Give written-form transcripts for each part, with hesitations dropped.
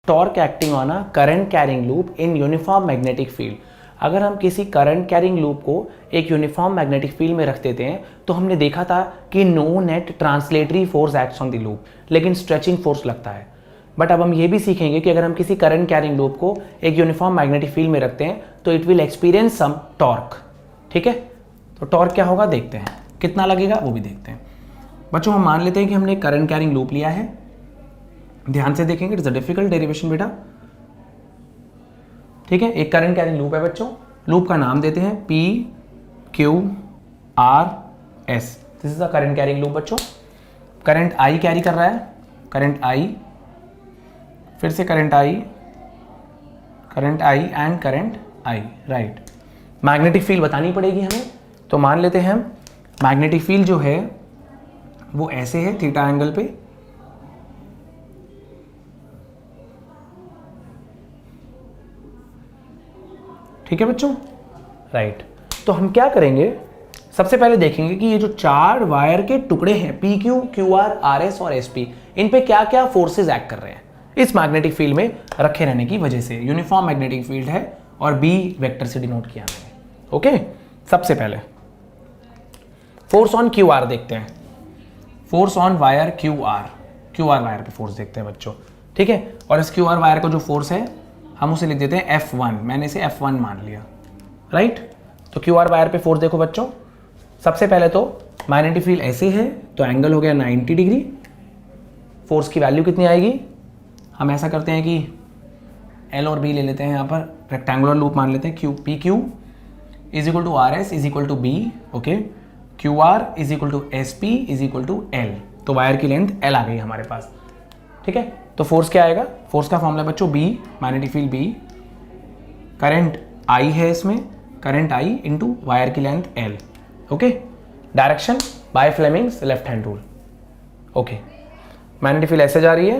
Torque acting on a current carrying loop in uniform magnetic field. अगर हम किसी current carrying loop को एक यूनिफॉर्म मैग्नेटिक फील्ड में रख देते हैं तो हमने देखा था कि no net translatory force acts on the loop, लेकिन स्ट्रेचिंग फोर्स लगता है। बट अब हम ये भी सीखेंगे कि अगर हम किसी करंट कैरिंग लूप को एक यूनिफॉर्म मैग्नेटिक फील्ड में रखते हैं तो it will experience some torque. ठीक है, तो टॉर्क क्या होगा देखते हैं, कितना लगेगा वो भी देखते हैं। बच्चों हम मान लेते हैं कि हमने एक करंट कैरिंग लूप लिया है, ध्यान से देखेंगे, इट्स अ डिफिकल्ट डेरिवेशन बेटा। ठीक है, एक करंट कैरिंग लूप है बच्चों, लूप का नाम देते हैं P Q R S। This is a current carrying loop बच्चों। करंट I कैरी कर रहा है, करंट I, फिर से current I and current I, right. Magnetic field बतानी पड़ेगी हमें, तो मान लेते हैं हम मैग्नेटिक फील्ड जो है वो ऐसे है थीटा एंगल पे, ठीक है बच्चों, राइट। तो हम क्या करेंगे, सबसे पहले देखेंगे कि ये जो चार वायर के टुकड़े हैं P Q Q R R S और S P, इन पे क्या क्या फोर्सेस एक्ट कर रहे हैं इस मैग्नेटिक फील्ड में रखे रहने की वजह से। यूनिफॉर्म मैग्नेटिक फील्ड है और B वेक्टर से डिनोट किया मैंने। ओके, सबसे पहले फोर्स ऑन क्यू आर देखते हैं, force on wire Q R wire पे फोर्स देखते हैं बच्चों। ठीक है, और इस क्यू आर वायर का जो फोर्स है हम उसे लिख देते हैं F1, मैंने इसे F1 मान लिया, राइट। तो क्यू आर वायर पे फोर्स देखो बच्चों, सबसे पहले तो मैग्नेटिक फील्ड ऐसे है तो एंगल हो गया 90 डिग्री। फोर्स की वैल्यू कितनी आएगी, हम ऐसा करते हैं कि L और B ले लेते हैं, यहाँ पर रेक्टेंगुलर लूप मान लेते हैं, P Q is equal to R S is equal to B, okay, Q R is equal to S P is equal to L. तो वायर की लेंथ L आ गई हमारे पास। ठीक है, तो फोर्स क्या आएगा, फोर्स का फॉर्मूला बच्चों B, magnetic field B, current I है इसमें, करंट I इंटू वायर की length L। Okay, direction by Fleming's left hand rule. Okay, magnetic field ऐसे जा रही है,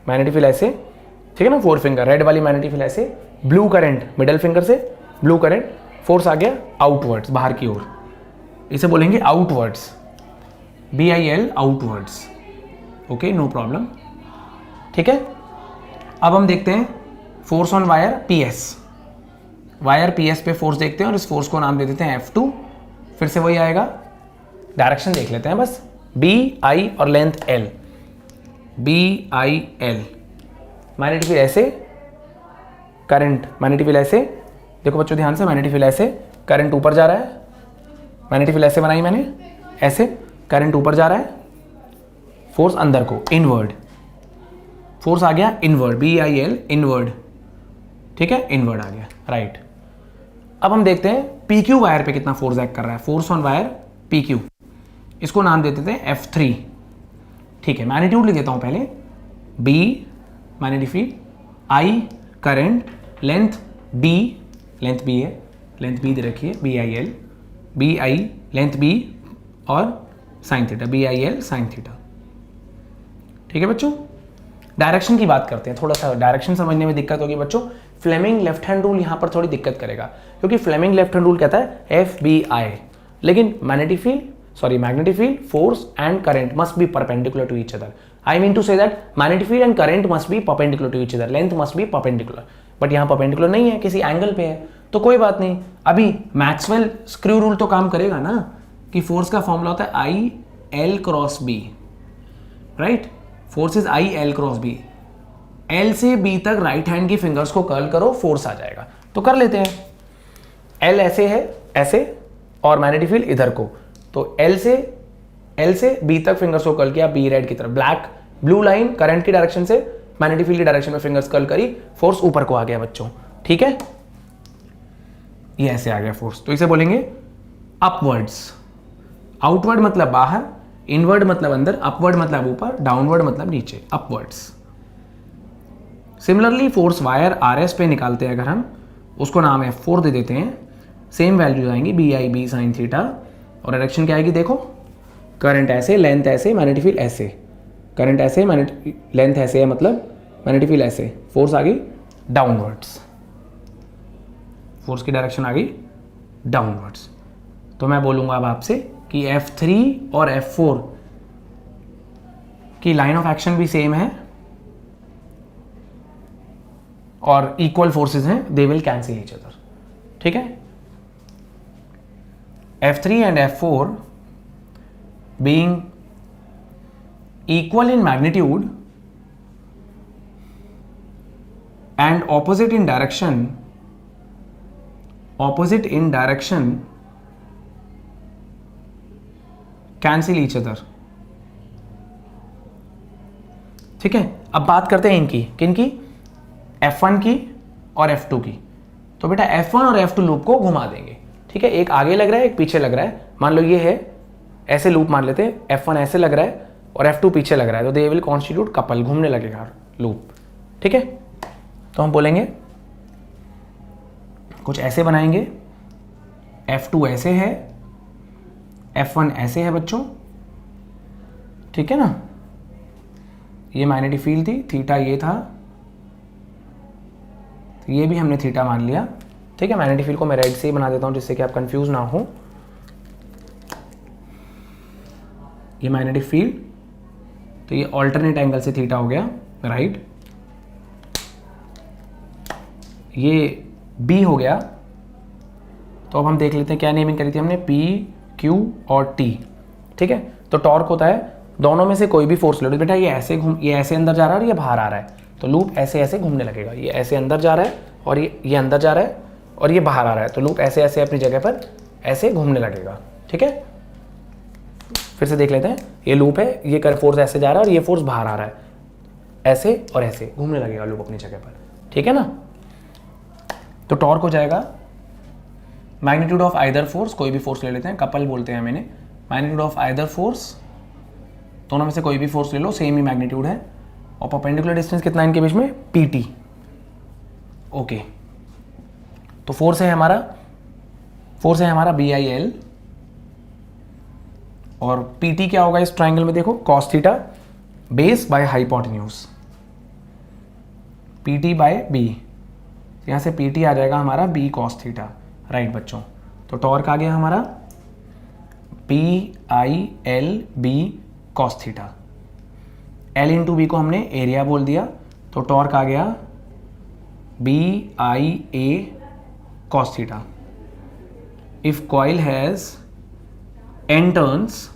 मैग्नेटिक फील्ड ऐसे, ठीक है ना, 4 फिंगर, रेड वाली मैग्नेटिक फील्ड ऐसे, ब्लू करंट मिडल फिंगर से, ब्लू करंट, फोर्स आ गया आउटवर्ड्स, बाहर की ओर, इसे बोलेंगे outwards, BIL outwards. Okay, no problem. ठीक है, अब हम देखते हैं force on wire PS, wire PS पे फोर्स देखते हैं और इस फोर्स को नाम दे देते हैं F2। फिर से वही आएगा, डायरेक्शन देख लेते हैं बस, BI और length L, BIL, magnetic field ऐसे, करंट, मैग्नेटिक फील्ड ऐसे, देखो बच्चों ध्यान से, मैग्नेटिक फील्ड ऐसे, करंट ऊपर जा रहा है, मैग्नेटिक फील्ड ऐसे बनाई मैंने, ऐसे, करंट ऊपर जा रहा है, फोर्स अंदर को, इनवर्ड, फोर्स आ गया इनवर्ड, BIL इनवर्ड। ठीक है, इनवर्ड आ गया, राइट। अब हम देखते हैं PQ वायर पे कितना फोर्स एक्ट कर रहा है, फोर्स ऑन वायर PQ, इसको नाम देते थे F3। ठीक है, मैग्नीट्यूड लिख देता हूं पहले, B magnetic field, I current, length B, length B है, लेंथ B दे रखी है, BIL, BI लेंथ B और sine theta, BIL sine theta. ठीक है बच्चों, डायरेक्शन की बात करते हैं, थोड़ा सा डायरेक्शन समझने में दिक्कत होगी बच्चों। फ्लेमिंग लेफ्ट हैंड रूल यहाँ पर थोड़ी दिक्कत करेगा, क्योंकि फ्लेमिंग लेफ्ट हैंड रूल कहता है FBI, लेकिन magnetic field, force and current must be perpendicular to each other. I mean to say that magnetic field and current must be perpendicular to each other, length must be perpendicular, but यहाँ perpendicular नहीं है, किसी angle पे है, तो कोई बात नहीं। अभी मैक्सवेल स्क्रू रूल तो काम करेगा ना, कि फोर्स का फॉर्मूला होता है IL cross B, right. Force is IL cross B, L से B तक राइट हैंड की फिंगर्स को कर्ल करो, फोर्स आ जाएगा। तो कर लेते हैं, L ऐसे है, ऐसे, और मैग्नेटिक फील्ड इधर को, तो L से B तक फिंगर्स को कर्ल किया, B रेड की तरफ, ब्लू लाइन करंट की डायरेक्शन से मैग्नेटिक फील्ड की डायरेक्शन में फिंगर्स कर्ल करी, फोर्स ऊपर को आ गया बच्चों। ठीक है, ये ऐसे आ गया फोर्स, तो इसे बोलेंगे अपवर्ड्स। आउटवर्ड मतलब बाहर, इनवर्ड मतलब अंदर, अपवर्ड मतलब ऊपर, डाउनवर्ड मतलब नीचे, upwards. Similarly force wire RS पे निकालते हैं अगर हम, उसको नाम F4 दे देते हैं, सेम वैल्यूज आएंगी, BI साइन थीटा, और डायरेक्शन क्या आएगी देखो, करंट ऐसे, लेंथ ऐसे, मैग्नेटिक फील्ड ऐसे, करंट ऐसे, लेंथ ऐसे है, मतलब मैग्नेटिक फील्ड ऐसे, फोर्स आ गई डाउनवर्ड्स, फोर्स की डायरेक्शन आ गई डाउनवर्ड्स। तो मैं बोलूंगा अब आपसे कि F3 और F4 की लाइन ऑफ एक्शन भी सेम है, और इक्वल फोर्सेज हैं, they will cancel each other. ठीक है, F3 and F4 being equal in magnitude and opposite in direction cancel each other। ठीक है, अब बात करते हैं इनकी, किनकी, F1 की और F2 की। तो बेटा F1 और F2 लूप को घुमा देंगे। ठीक है, एक आगे लग रहा है, एक पीछे लग रहा है। मान लो ये है, ऐसे लूप मान लेते हैं, F1 ऐसे लग रहा है और F2 पीछे लग रहा है, तो दे विल कॉन्स्टिट्यूट कपल, घूमने लगेगा लूप। ठीक है, तो हम बोलेंगे कुछ ऐसे बनाएंगे, F2 ऐसे है, F1 ऐसे है बच्चों। ठीक है ना, ये मैग्नेटिक फील्ड थी, थीटा ये था, तो ये भी हमने थीटा मान लिया। ठीक है, मैग्नेटिक फील्ड को मैं रेड से ही बना देता हूं जिससे कि आप कंफ्यूज ना हो। ये मैग्नेटिक फील्ड, तो ये ऑल्टरनेट एंगल से थीटा हो गया, राइट। ये बी हो गया, तो अब हम देख लेते हैं क्या नेमिंग करी थी हमने, पी, क्यू और टी। ठीक है, तो टॉर्क होता है, दोनों में से कोई भी फोर्स ले लो बेटा, ये ऐसे अंदर जा रहा है और ये बाहर आ रहा है, तो लूप ऐसे ऐसे घूमने लगेगा। ये ऐसे अंदर जा रहा है और ये अंदर जा रहा है और ये बाहर आ रहा है, तो लूप ऐसे ऐसे अपनी जगह पर ऐसे घूमने लगेगा। ठीक है, फिर से देख लेते हैं, ये लूप है, ये कर फोर्स ऐसे जा रहा है और ये फोर्स बाहर आ रहा है, ऐसे और ऐसे घूमने लगेगा लूप अपनी जगह पर। ठीक है ना, तो टॉर्क हो जाएगा मैग्नीट्यूड ऑफ आइदर फोर्स, कोई भी फोर्स ले लेते हैं, कपल बोलते हैं मैंने, मैग्नीट्यूड ऑफ आइदर फोर्स, दोनों में से कोई भी फोर्स ले लो, सेम ही मैग्नीट्यूड है, और परपेंडिकुलर डिस्टेंस कितना है इनके बीच में, PT। ओके, तो फोर्स है हमारा BIL, और PT क्या होगा इस ट्राइंगल में, देखो cos theta base by hypotenuse, PT by B, यहां से PT आ जाएगा हमारा B cos थीटा, राइट बच्चों। तो टॉर्क आ गया हमारा BIL B cos theta, L into B को हमने एरिया बोल दिया, तो टॉर्क आ गया BIA cos theta. If coil has n turns,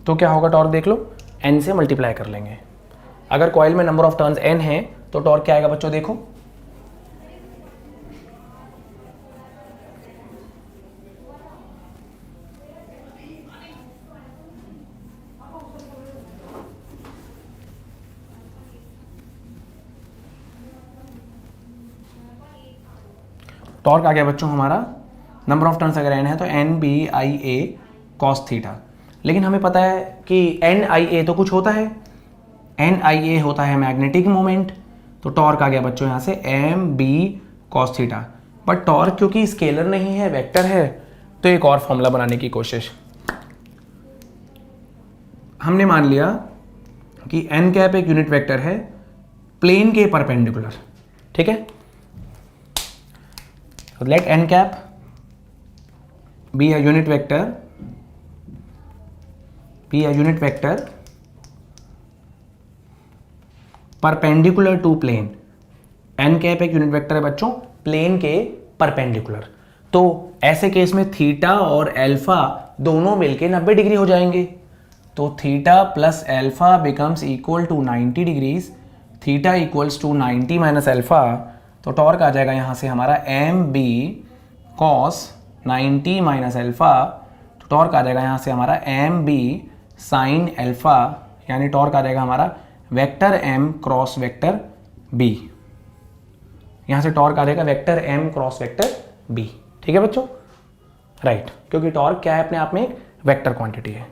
तो क्या होगा टॉर्क देख लो, n से मल्टीप्लाई कर लेंगे। अगर कॉइल में नंबर ऑफ टर्न्स n है तो टॉर्क क्या आएगा बच्चों, देखो टॉर्क आ गया बच्चों हमारा, नंबर ऑफ टर्न्स अगर n है तो NBIA cos थीटा। लेकिन हमें पता है कि NIA तो कुछ होता है, NIA होता है मैग्नेटिक मोमेंट, तो टॉर्क आ गया बच्चों यहाँ से MB cos theta. But torque क्योंकि स्केलर नहीं है, वेक्टर है, तो एक और फॉर्मूला बनाने की कोशिश। हमने मान लिया कि n कैप एक यूनिट वेक्टर है प्लेन के परपेंडिकुलर। ठीक है, let n cap be a unit vector perpendicular to plane। n cap एक यूनिट वेक्टर है बच्चों प्लेन के परपेंडिकुलर, तो ऐसे केस में थीटा और अल्फा दोनों मिलके 90 डिग्री हो जाएंगे, तो theta plus alpha becomes equal to 90 degrees, theta equals to 90 minus alpha, तो टॉर्क आ जाएगा यहाँ से हमारा MB cos 90 माइनस अल्फा, तो टॉर्क आ जाएगा यहाँ से हमारा MB sin अल्फा, यानी टॉर्क आ जाएगा हमारा vector M cross vector B। यहाँ से टॉर्क आ जाएगा vector M cross vector B। ठीक है बच्चों, राइट, क्योंकि टॉर्क क्या है अपने आप में एक वेक्टर क्वांटिटी है।